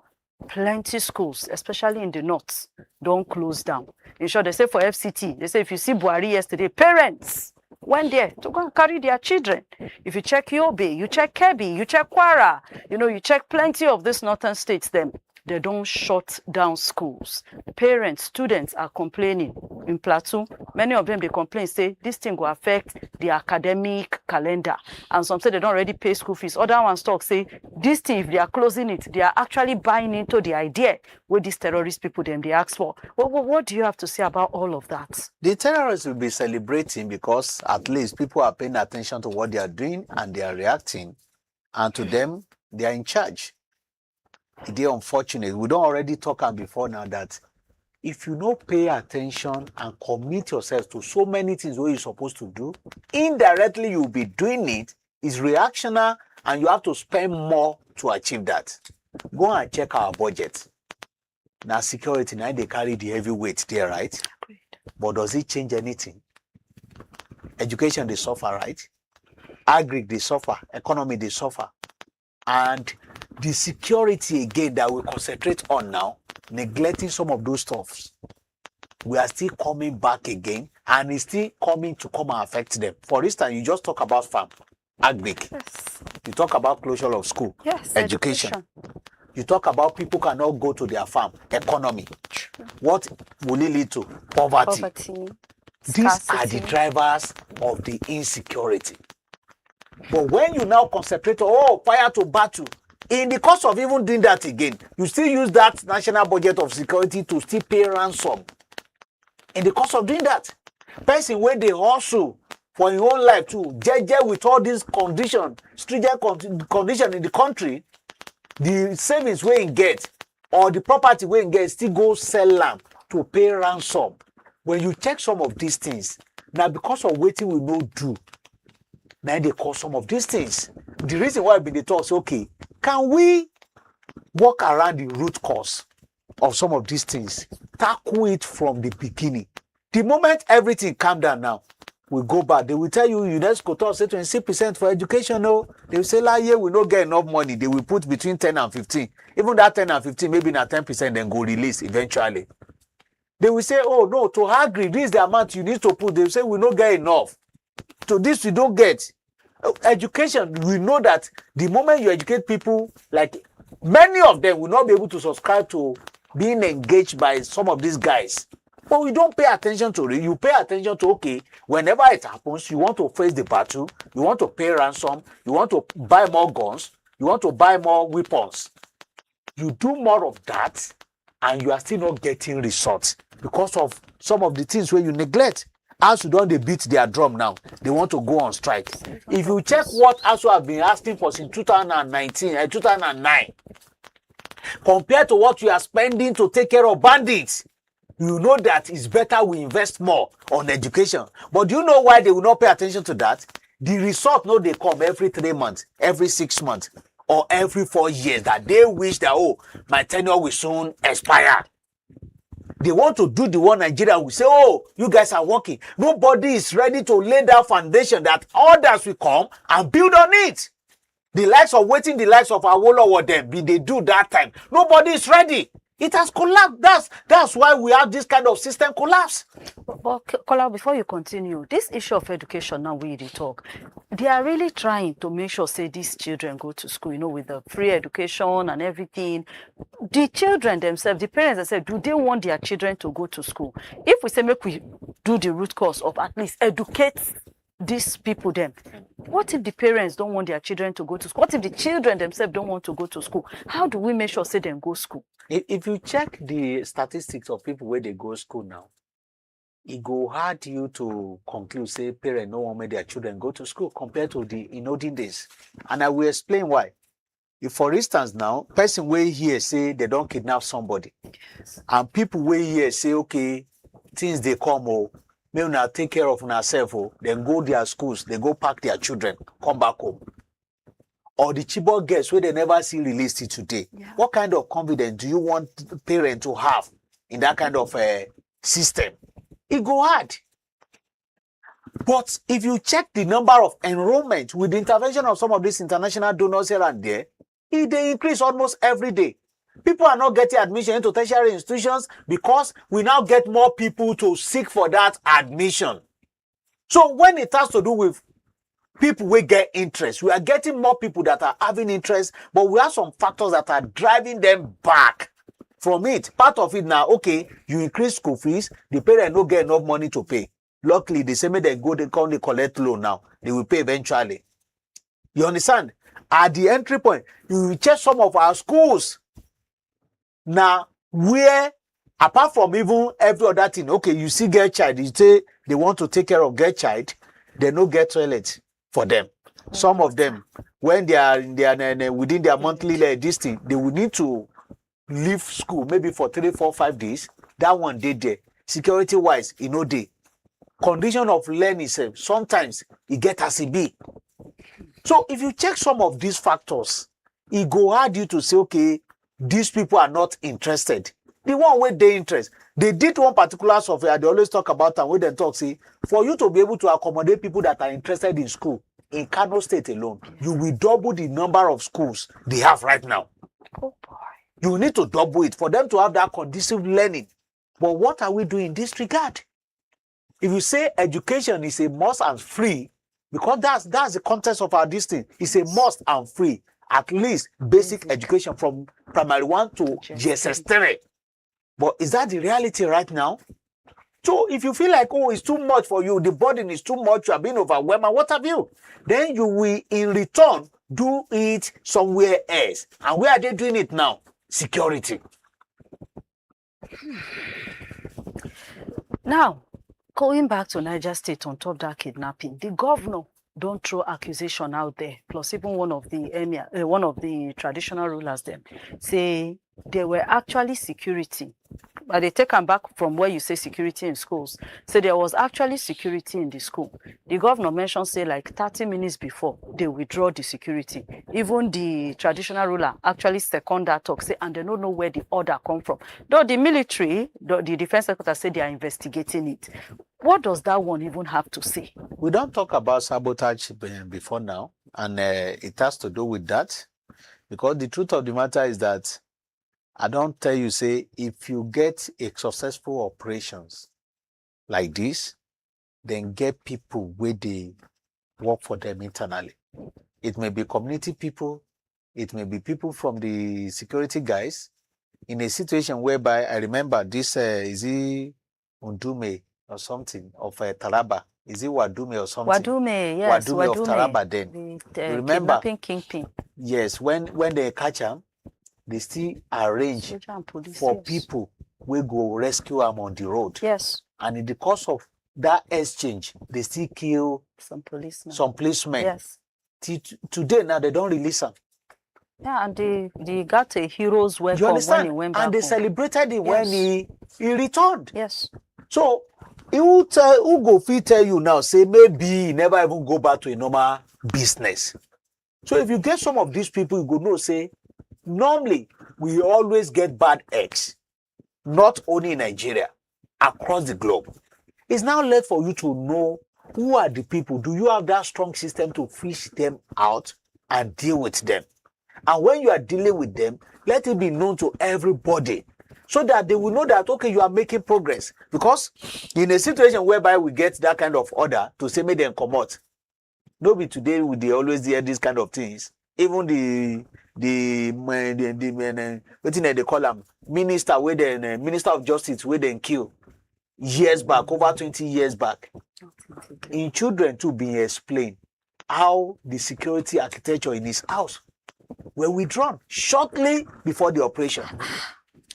plenty schools, especially in the north, don't close down. In short, they say for FCT, they say if you see Buhari yesterday, parents went there to go and carry their children. If you check Yobe, you check Kebbi, you check Kwara, you check plenty of these northern states, them, they don't shut down schools. Parents, students are complaining. In Plateau, many of them, they complain, say, this thing will affect the academic calendar. And some say they don't already pay school fees. Other ones talk, say, this thing, if they are closing it, they are actually buying into the idea what these terrorist people, them, they ask for. What do you have to say about all of that? The terrorists will be celebrating because at least people are paying attention to what they are doing and they are reacting. And to them, they are in charge. It is unfortunate. We don't already talk about before now that if you don't pay attention and commit yourself to so many things what you're supposed to do, indirectly you'll be doing it. It's reactionary and you have to spend more to achieve that. Go and check our budget. Now security, now they carry the heavy weight there, right? Agreed. But does it change anything? Education, they suffer, right? Agri, they suffer. Economy, they suffer. And the security again that we concentrate on now, neglecting some of those stuffs, we are still coming back again, and it's still coming to come and affect them. For instance, you just talk about farm, agric. Yes. You talk about closure of school, Yes. education. You talk about people cannot go to their farm, economy. What will it lead to? Poverty. These are the drivers of the insecurity. But when you now concentrate on fire to battle, in the course of even doing that again, you still use that national budget of security to still pay ransom. In the course of doing that, person when they hustle for your own life too, jeje with all these conditions, stringent condition in the country, the savings we get or the property we get still go sell land to pay ransom. When you check some of these things, now because of waiting we no do, now they cause some of these things. The reason why I've been talk is okay, can we walk around the root cause of some of these things, tackle it from the beginning? The moment everything calm down now, we go back. They will tell you UNESCO talk say 26% for education. No, they will say last year we not get enough money. They will put between 10 and 15. Even that 10 and 15, maybe not 10%, then go release eventually. They will say, oh no, to agree, this is the amount you need to put. They will say we not get enough. To this we don't get. Education, we know that the moment you educate people, like many of them will not be able to subscribe to being engaged by some of these guys. But we don't pay attention to it. You pay attention to, okay, whenever it happens, you want to face the battle, you want to pay ransom, you want to buy more guns, you want to buy more weapons. You do more of that, and you are still not getting results because of some of the things where you neglect. ASU don't they beat their drum now. They want to go on strike. If you check what ASU have been asking for since 2019 and 2009, compared to what we are spending to take care of bandits, you know that it's better we invest more on education. But do you know why they will not pay attention to that? The result, no, they come every 3 months, every 6 months, or every 4 years, that they wish that, oh, my tenure will soon expire. They want to do the one Nigeria will say, oh, you guys are working. Nobody is ready to lay that foundation that others will come and build on it. The likes of waiting, the likes of Awolowo them, they do that time. Nobody is ready. It has collapsed. That's why we have this kind of system collapse. But Kola, before you continue, this issue of education now we really talk. They are really trying to make sure, say, these children go to school, you know, with the free education and everything. The children themselves, the parents themselves, do they want their children to go to school? If we say make we do the root cause of at least educate these people then, what if the parents don't want their children to go to school? What if the children themselves don't want to go to school? How do we make sure, say, them go to school? If you check the statistics of people where they go to school now, it go hard you to conclude, say, parents no want make their children go to school compared to the olden days. And I will explain why. If, for instance, now, person way here say they don't kidnap somebody, and people way here say, okay, things they come, oh, may now take care of themselves, oh, then go their schools, they go pack their children, come back home. Or the Chibok girls where they never see released it today. Yeah. What kind of confidence do you want the parent to have in that kind of system? It go hard. But if you check the number of enrollment with the intervention of some of these international donors here and there, they increase almost every day. People are not getting admission into tertiary institutions because we now get more people to seek for that admission. So when it has to do with people will get interest, we are getting more people that are having interest, but we have some factors that are driving them back from it. Part of it now, okay, you increase school fees, the parents don't get enough money to pay. Luckily, they say they go, they come, they collect loan now. They will pay eventually. You understand? At the entry point, you will check some of our schools. Now, where, apart from even every other thing, okay, you see girl child, you say they want to take care of girl child, they no get toilet for them. Some of them, when they are within their monthly this thing, they will need to leave school maybe for 3, 4, 5 days. That one day there. Security wise, day. Condition of learning, sometimes it get as it be. So if you check some of these factors, it go hard you to say, okay, these people are not interested. The one where they interest. They did one particular software, they always talk about and when they talk, say, for you to be able to accommodate people that are interested in school, in Kano State alone, you will double the number of schools they have right now. Oh boy. You need to double it for them to have that conducive learning. But what are we doing in this regard? If you say education is a must and free, because that's the context of our distance, it's a must and free, at least basic education from primary 1 to GSS 3. But is that the reality right now? So if you feel like, oh, it's too much for you, the burden is too much, you are being overwhelmed, and what have you, then you will in return do it somewhere else. And where are they doing it now? Security. Now, going back to Niger State on top that kidnapping, the governor don't throw accusation out there. Plus, even one of the traditional rulers them say they were actually security. But they take them back from where you say security in schools. So there was actually security in the school. The governor mentioned, say, like 30 minutes before they withdraw the security. Even the traditional ruler actually second that talk, say, and they don't know where the order come from. Though the military, the defense secretary said they are investigating it. What does that one even have to say? We don't talk about sabotage before now, and it has to do with that, because the truth of the matter is that I don't tell you, say, if you get a successful operations like this, then get people where they work for them internally. It may be community people, it may be people from the security guys, in a situation whereby I remember this, is it Undume or something of Taraba? Is it Wadume or something? Wadume, yes. Wadume of Taraba then. Remember? Kidnapping kingpin. Yes, when they catch them, they still arrange Police, for yes. people who go rescue them on the road. Yes. And in the course of that exchange, they still kill some policemen. Yes. Today now they don't release them. Yeah, and they got a hero's welcome You understand? when he went back and they home. celebrated it when he returned. Yes. So who go fit tell you now, say maybe he never even go back to a normal business. So if you get some of these people, you go know, say, normally we always get bad eggs, not only in Nigeria, across the globe. It's now left for you to know who are the people. Do you have that strong system to fish them out and deal with them? And when you are dealing with them, let it be known to everybody so that they will know that, okay, you are making progress. Because in a situation whereby we get that kind of order to say, make them come out, nobody today would they always hear these kind of things. Even what they call them, minister of justice, where they kill years back, over 20 years back. In children too being explained how the security architecture in his house were withdrawn shortly before the operation.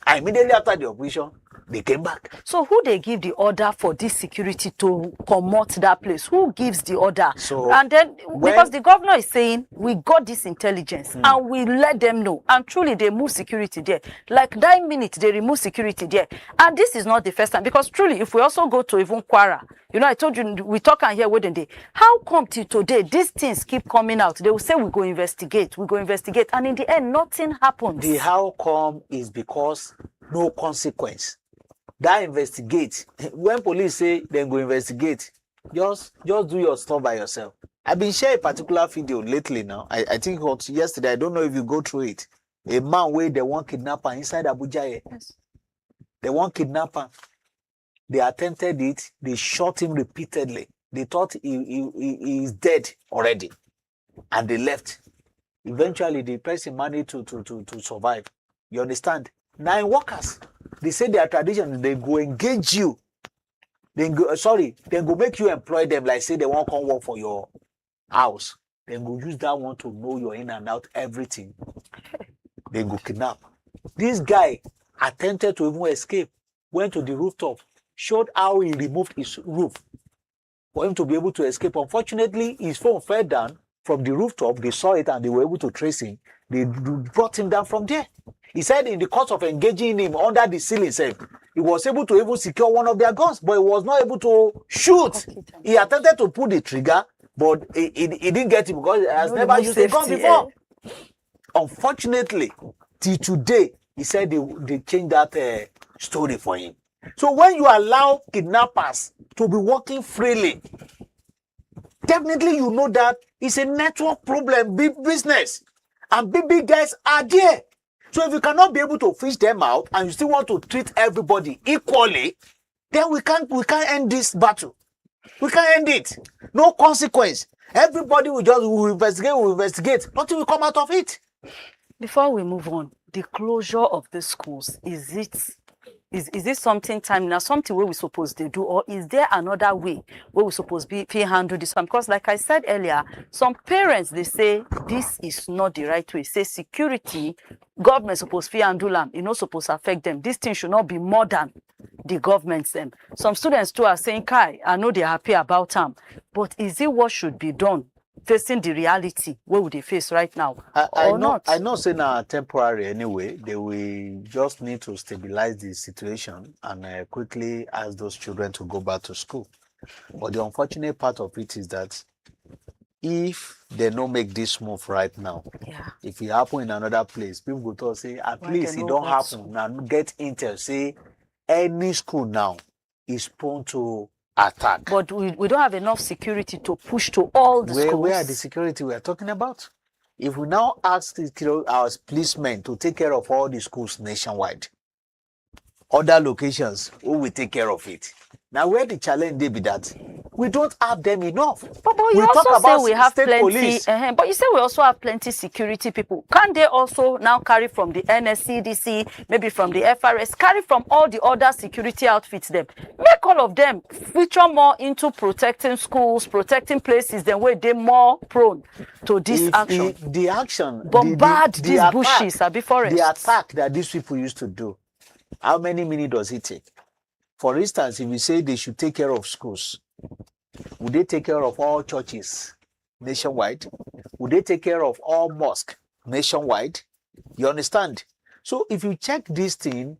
And immediately after the operation, they came back. So who they give the order for this security to promote that place? Who gives the order? So and then because the governor is saying we got this intelligence and we let them know, and truly they move security there. Like that minute they remove security there, and this is not the first time, because truly if we also go to even Kwara, you know, I told you we talk and hear wouldn't they? How come till today these things keep coming out? They will say we go investigate, and in the end nothing happens. The how come is because no consequence. That investigate. When police say then go investigate, just do your stuff by yourself. I've been sharing a particular video lately now. I think it was yesterday. I don't know if you go through it. A man where they want kidnapper inside Abuja. Yes. They want kidnapper. They attempted it. They shot him repeatedly. They thought he is dead already, and they left. Eventually, the person managed to survive. You understand? 9 workers. They say their tradition, they go engage you. They go make you employ them, like say they won't come work for your house. Then go use that one to know your in and out, everything. They go kidnap. This guy attempted to even escape, went to the rooftop, showed how he removed his roof for him to be able to escape. Unfortunately, his phone fell down from the rooftop. They saw it and they were able to trace him. They brought him down from there. He said in the course of engaging him under the ceiling, he was able to even secure one of their guns, but he was not able to shoot. He attempted to pull the trigger, but he didn't get it because he has never used a gun before. Unfortunately, till today, he said they changed that story for him. So when you allow kidnappers to be working freely, definitely you know that it's a network problem, big business. And big guys are there. So if you cannot be able to fish them out and you still want to treat everybody equally, then we can't end this battle. We can't end it. No consequence. Everybody will investigate. Nothing will come out of it. Before we move on, the closure of the schools, is it something time now, something where we supposed to do, or is there another way where we supposed to handle this one? Because like I said earlier, some parents, they say this is not the right way. Say security, government supposed to handle them, it not supposed to affect them. This thing should not be more than the government's them. Some students too are saying, Kai, I know they're happy about them, but is it what should be done? Facing the reality, what would they face right now? I know saying temporary anyway. They will just need to stabilize the situation and quickly ask those children to go back to school. But the unfortunate part of it is that if they don't make this move right now, if it happen in another place, people go to say, at least it don't happen. Now get intel, say any school now is prone to attack. But we don't have enough security to push to all the schools. Where are the security we are talking about? If we now ask our policemen to take care of all the schools nationwide, other locations, who will take care of it? Now, where the challenge they be that we don't have them enough. But you also say we have plenty. But you say we also have plenty security people. Can they also now carry from the NSCDC, maybe from the FRS, carry from all the other security outfits? Them make all of them feature more into protecting schools, protecting places, then where they're more prone to this action. The action bombard these bushes, be forests. The attack that these people used to do. How many minutes does it take? For instance, if we say they should take care of schools, would they take care of all churches nationwide? Would they take care of all mosques nationwide? You understand? So if you check this thing,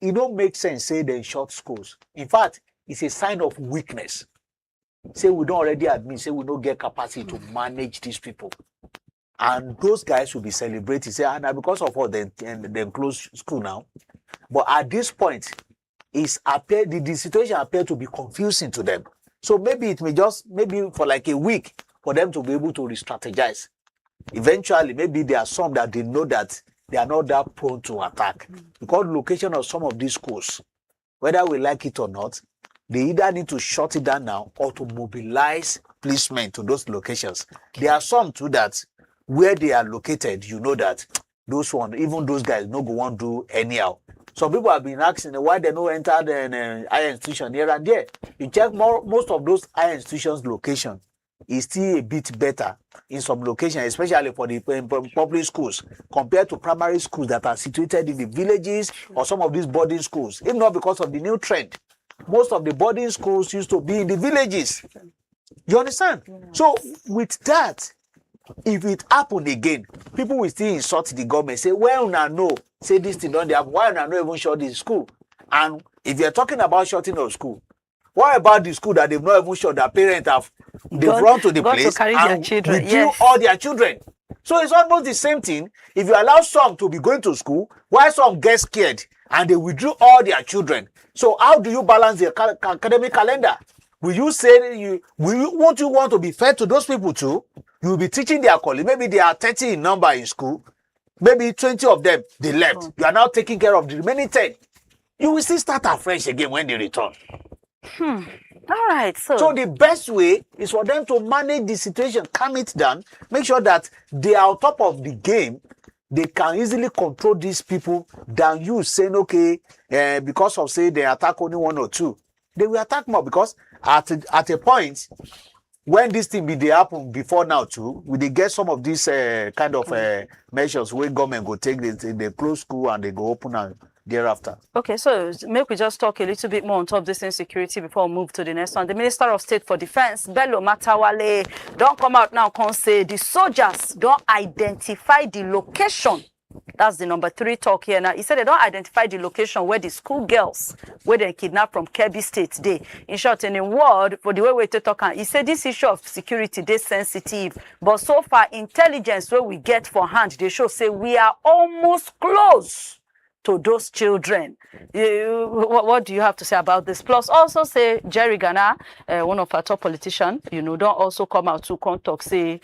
it don't make sense, say they shut schools. In fact, it's a sign of weakness. Say we don't already admit, say we don't get capacity to manage these people. And those guys will be celebrating, say, now because of all them close school now. But at this point, the situation appeared to be confusing to them. So maybe it may just, maybe for like a week, for them to be able to re-strategize. Eventually, maybe there are some that they know that they are not that prone to attack. Because the location of some of these schools, whether we like it or not, they either need to shut it down now or to mobilize policemen to those locations. There are some too that where they are located, you know that those ones, even those guys, no go want to do anyhow. Some people have been asking why they don't enter the higher institution here and there. You check most of those higher institutions' location is still a bit better in some locations, especially for the public schools, compared to primary schools that are situated in the villages or some of these boarding schools. If not because of the new trend, most of the boarding schools used to be in the villages. You understand? Yeah. So with that, if it happen again, people will still insult the government, say, well, now no, say this thing don't have, why not even shut this school? And if you're talking about shutting of school, what about the school that they've not even shut, their parents they've run to the place to and withdrew all their children? So it's almost the same thing. If you allow some to be going to school, why some get scared and they withdrew all their children? So how do you balance the academic calendar? Will you say, won't you want to be fair to those people too? You will be teaching their colleagues. Maybe they are 30 in number in school. Maybe 20 of them, they left. You are now taking care of the remaining 10. You will still start afresh again when they return. All right. So the best way is for them to manage the situation, calm it down, make sure that they are on top of the game. They can easily control these people than you saying, okay, because of say they attack only one or two. They will attack more because at a point, when this thing they happen before now too, will they get some of these kind of measures where government go take, they close school and they go open and thereafter. Okay, so maybe we just talk a little bit more on top of this insecurity before we move to the next one. The Minister of State for Defense, Bello Matawalle, don't come out now and say the soldiers don't identify the location. That's the number 3 talk here now. He said they don't identify the location where the schoolgirls, where they kidnapped from Kebbi State today. In short, in a word, for the way we talk, he said this issue of security, they sensitive. But so far, intelligence where we get for hand, they show say we are almost close to those children. What do you have to say about this? Plus, also say Jerry Gana, one of our top politicians, don't also come out to talk, say,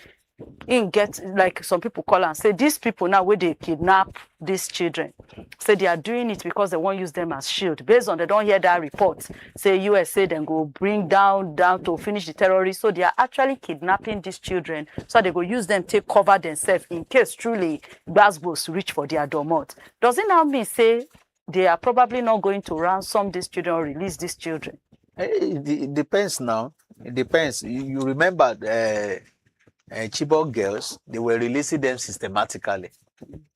in get like some people call and say these people now where they kidnap these children, say they are doing it because they won't use them as shield. Based on they don't hear that report, say USA then go bring down to finish the terrorists. So they are actually kidnapping these children so they go use them to cover themselves in case truly Glasgow's reach for their domot. Does it now mean say they are probably not going to ransom these children or release these children? It depends now. It depends. You remember Chibok girls, they were releasing them systematically.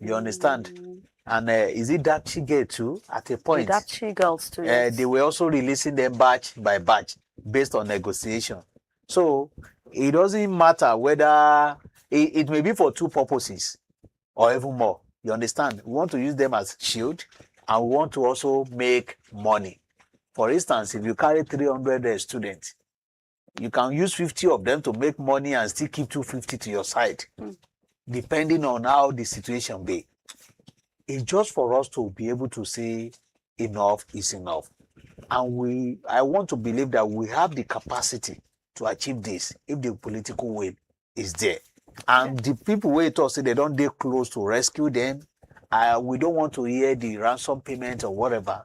You understand? And is it that she get too at a point? That she girls too. Yes. They were also releasing them batch by batch based on negotiation. So it doesn't matter whether it may be for two purposes or even more. You understand? We want to use them as shield and we want to also make money. For instance, if you carry 300 students, you can use 50 of them to make money and still keep 250 to your side, depending on how the situation be. It's just for us to be able to say enough is enough. And I want to believe that we have the capacity to achieve this if the political will is there. And the people who talk say they don't dare close to rescue them. We don't want to hear the ransom payment or whatever.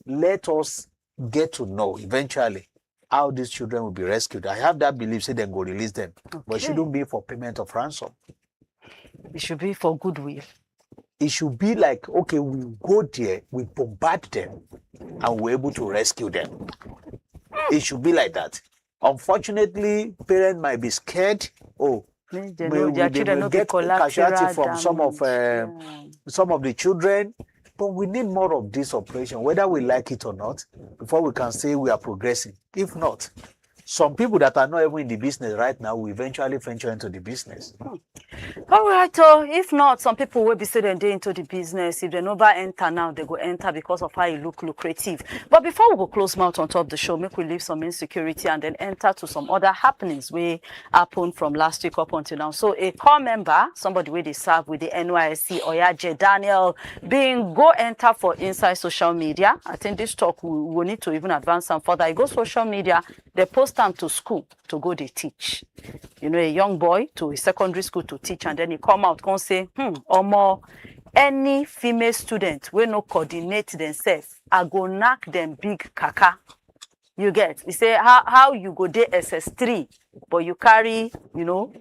Let us get to know eventually how these children will be rescued. I have that belief, say then go release them. Okay. But it shouldn't be for payment of ransom. It should be for goodwill. It should be like, okay, we go there, we bombard them, and we're able to rescue them. It should be like that. Unfortunately, parents might be scared. Oh, they will get casualty from some of the children. But we need more of this operation, whether we like it or not, before we can say we are progressing. If not, some people that are not even in the business right now will eventually venture into the business. All right, if not, some people will be saying they're into the business. If they never enter now, they go enter because of how it look lucrative. But before we go close mouth on top of the show, make we leave some insecurity and then enter to some other happenings we happened from last week up until now. So a core member, somebody where they serve with the NYSC, Oyaje Daniel, being go enter for inside social media. I think this talk we need to even advance some further. I go social media, they post them to school to go they teach. A young boy to a secondary school to teach, and then he come out and say, or more, any female student will not coordinate themselves, I go knock them big kaka. You get? He say, how you go there SS3, but you carry, you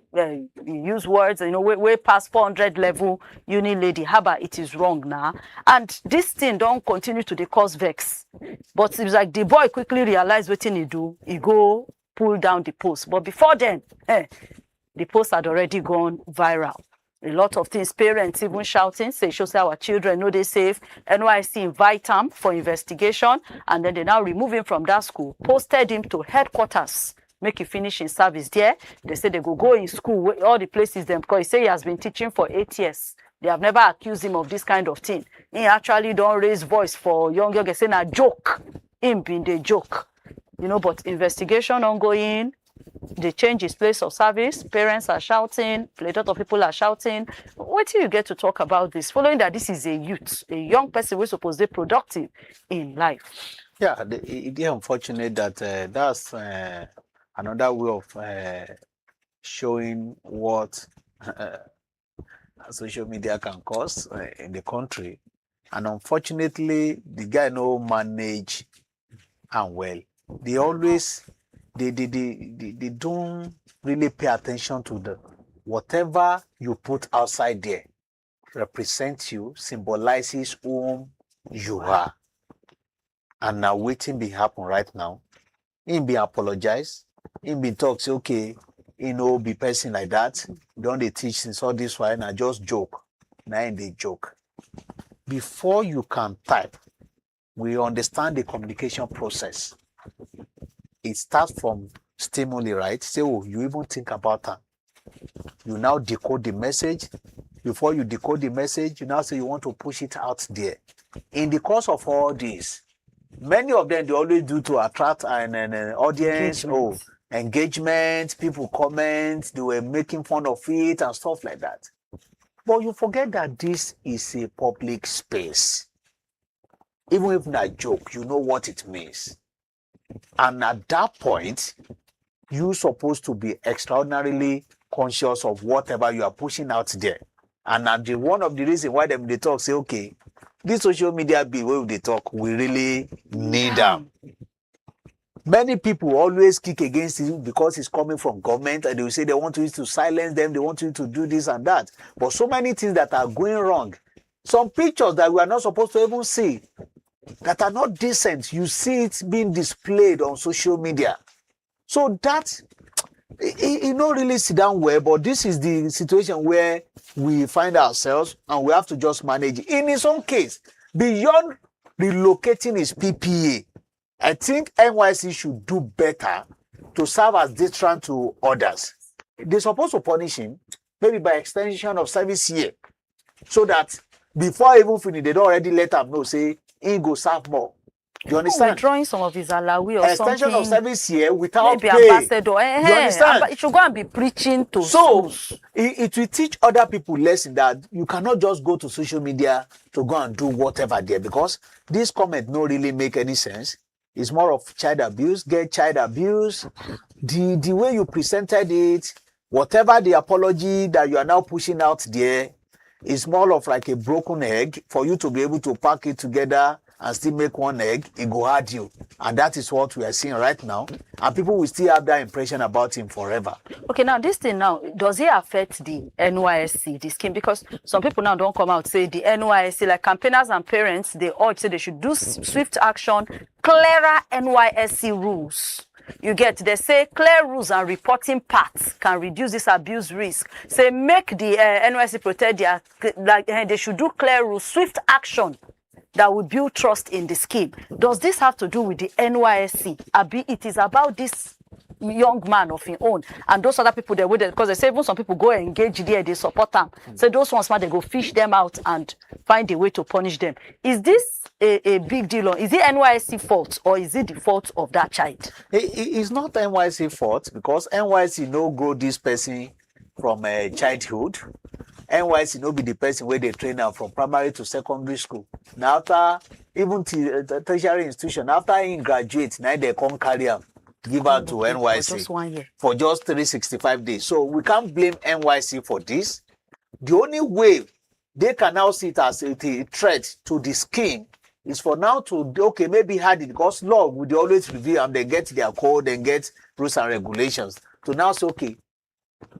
use words, way past 400 level, uni lady, how about it is wrong now? And this thing don't continue to the cause vex. But it's like the boy quickly realized what he do, he go pull down the post. But before then, the post had already gone viral. A lot of things, parents even shouting, say, show say our children know they safe. NYSC invite him for investigation, and then they now remove him from that school, posted him to headquarters, make him finish in service there. They say they go in school, all the places them, because he say he has been teaching for 8 years. They have never accused him of this kind of thing. He actually don't raise voice for young girls, saying a joke. Him being the joke. But investigation ongoing. They change his place of service. Parents are shouting. A lot of people are shouting. What do you get to talk about this? Following that this is a youth, a young person who's supposed to be productive in life. Yeah, it is unfortunate that that's another way of showing what social media can cause in the country. And unfortunately, the guy no manage and well. They always they don't really pay attention to the whatever you put outside there represents you, symbolizes whom you are. And now waiting be happen right now. Him be apologize. Him be talk, say, okay, be person like that. Don't they teach since all this while and just joke. Now they joke. Before you can type, we understand the communication process. It starts from stimuli, right? Say, oh, you even think about that. You now decode the message. Before you decode the message, you now say you want to push it out there. In the course of all this, many of them, they always do to attract an audience, engagement, people comment, they were making fun of it and stuff like that. But you forget that this is a public space. even if not a joke, you know what it means. And at that point, you're supposed to be extraordinarily conscious of whatever you are pushing out there. And one of the reasons why they talk, say, okay, this social media bill where they talk, we really need them. Many people always kick against it because it's coming from government, and they will say they want you to silence them, they want you to do this and that. But so many things that are going wrong. Some pictures that we are not supposed to even see, that are not decent, you see it being displayed on social media. So that, it not really sit down well, but this is the situation where we find ourselves, and we have to just manage it. In his own case, beyond relocating his PPA, I think NYSC should do better to serve as deterrent to others. They're supposed to punish him, maybe by extension of service year, so that before even finish, they don't already let him know, say, he go serve more. You understand? Withdrawing some of his alawi or extension something. of service year without maybe pay. Ambassador. You understand? It should go and be preaching to so schools. It will teach other people lesson that you cannot just go to social media to go and do whatever there, because this comment no really make any sense. It's more of child abuse, get child abuse. The way you presented it, whatever the apology that you are now pushing out there, is more of like a broken egg. For you to be able to pack it together and still make one egg, it go hurt you. And that is what we are seeing right now. And people will still have that impression about him forever. Okay, now this thing now, does it affect the NYSC, the scheme? Because some people now don't come out say the NYSC, like campaigners and parents, they all say they should do swift action, clearer NYSC rules. You get, they say clear rules and reporting paths can reduce this abuse risk. Say make the NYSC protect their, like they should do clear rules, swift action that will build trust in the scheme. Does this have to do with the NYSC? Abi, it is about this young man of his own and those other people they would, because they say even some people go engage there, they support them. So those ones, man, they go fish them out and find a way to punish them. Is this a big deal? Or is it NYSC fault, or is it the fault of that child? It's not NYSC fault, because NYSC no grow this person from childhood. NYSC no be the person where they train them from primary to secondary school. Now after even tertiary institution, after he graduates, now they come carry him, give out to NYSC for just 1 year, for just 365 days. So we can't blame NYSC for this. The only way they can now see it as a threat to the scheme is for now to, okay, maybe hide it, because law would always review and they get their code and get rules and regulations. To now say, okay,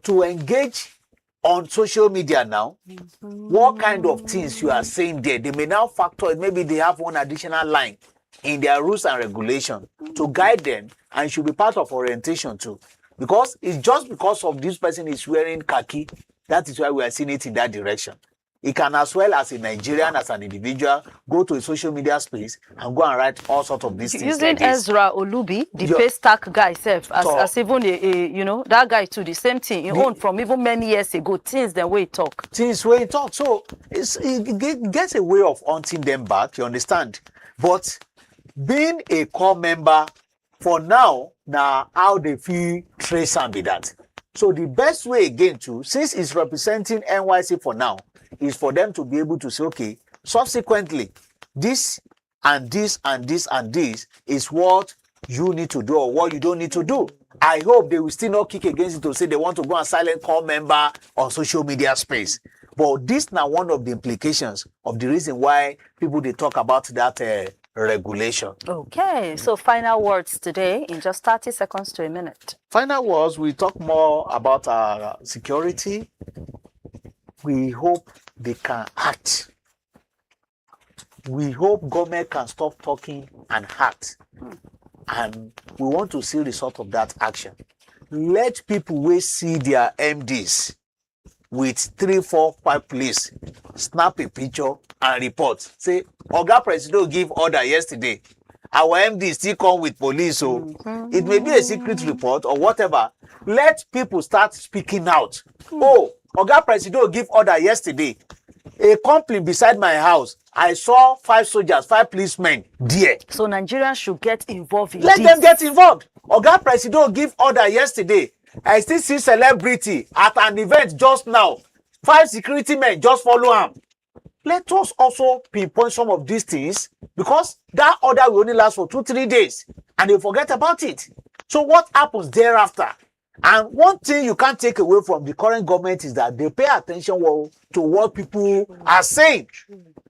to engage on social media now, what kind of things you are saying there, they may now factor it. Maybe they have one additional line in their rules and regulations to guide them, and it should be part of orientation too. Because it's just because of this person is wearing khaki, that is why we are seeing it in that direction. It can, as well as a Nigerian, as an individual, go to a social media space and go and write all sorts of these things. Using like this. Ezra Olubi, the paystack guy self, as even you know, that guy too, the same thing. He owned from even many years ago, things the way he talk. Things where he talk. So it gets a way of hunting them back, you understand? But being a core member, for now how they feel trace and be that. So the best way again too, since it's representing NYSC for now, is for them to be able to say, okay, subsequently, this and this and this and this is what you need to do or what you don't need to do. I hope they will still not kick against it to say they want to go and silent core member on social media space. But this now one of the implications of the reason why people they talk about that regulation. Okay, so final words today in just 30 seconds to a minute. Final words, we talk more about our security. We hope they can act. We hope government can stop talking and act. And we want to see the result of that action. Let people wait see their MDs with 3, 4, 5 police snap a picture and report. Say, Oga President give order yesterday. Our MD still come with police. So it may be a secret report or whatever. Let people start speaking out. Oh, Oga President give order yesterday. A complaint beside my house. I saw 5 soldiers, 5 policemen there. So Nigerians should get involved in Let this. them get involved. Oga President give order yesterday. I still see celebrity at an event just now. 5 security men just follow him. let us also pinpoint some of these things, because that order will only last for 2-3 days and they forget about it. So what happens thereafter? And one thing you can't take away from the current government is that they pay attention to what people are saying.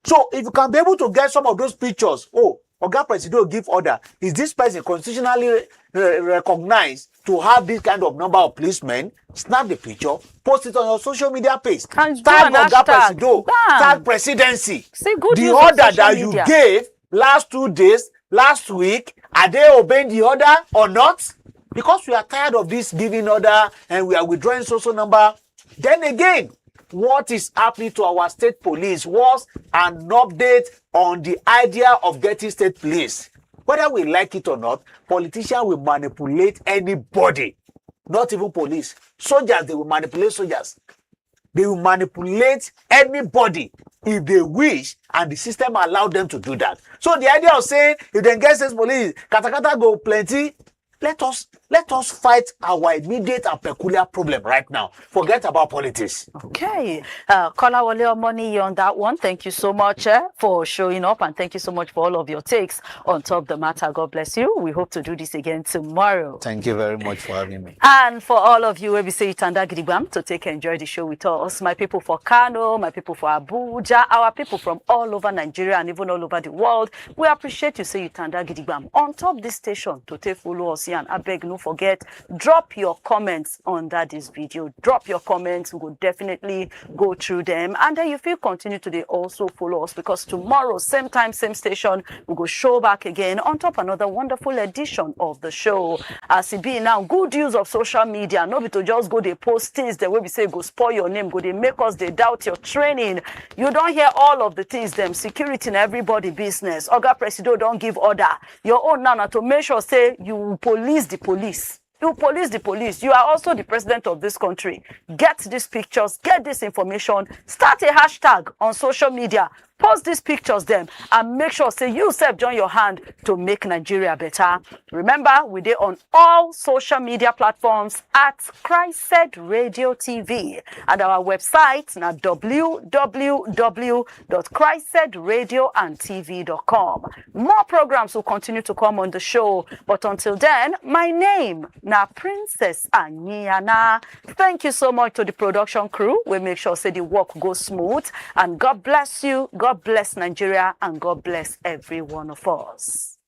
So if you can be able to get some of those pictures, oh, Oga Presido give order, is this person constitutionally recognized to have this kind of number of policemen? Snap the picture, post it on your social media page, tag Oga Presido, tag presidency. The order that you gave last 2 days, last week, are they obeying the order or not? Because we are tired of this giving order and we are withdrawing social number. Then again, what is happening to our state police was an update on the idea of getting state police. Whether we like it or not, politicians will manipulate anybody, not even police. Soldiers, they will manipulate soldiers. They will manipulate anybody if they wish, and the system allow them to do that. So the idea of saying, if they get state police, katakata go plenty, let us fight our immediate and peculiar problem right now. Forget about politics. Okay. Kolawole Omoni on that one. Thank you so much for showing up, and thank you so much for all of your takes on top of the matter. God bless you. We hope to do this again tomorrow. Thank you very much for having me. And for all of you, we say Itanda Gidigam to take and enjoy the show with us. My people for Kano, my people for Abuja, our people from all over Nigeria and even all over the world, we appreciate you say Itanda Gidigam on top this station to take follow us here. And I beg no forget, drop your comments under this video. Drop your comments. We will definitely go through them. And then if you continue to also follow us, because tomorrow, same time, same station, we go show back again on top another wonderful edition of the show. As it be now, good use of social media. No be to just go they post things the way we say go spoil your name, go they make us they doubt your training. You don't hear all of the things them security in everybody business. Oga Presido don't give order. Your own now to make sure say you police the police. You police the police. You are also the president of this country. Get these pictures, get this information, start a hashtag on social media, post these pictures them, and make sure say you self join your hand to make Nigeria better. Remember, we are on all social media platforms at CHRICED Radio TV, and our website na www.cricedradiotv.com. More programs will continue to come on the show, but until then, my name na Princess Anyana. Thank you so much to the production crew. We make sure say the work goes smooth, and God bless you. God bless Nigeria, and God bless every one of us.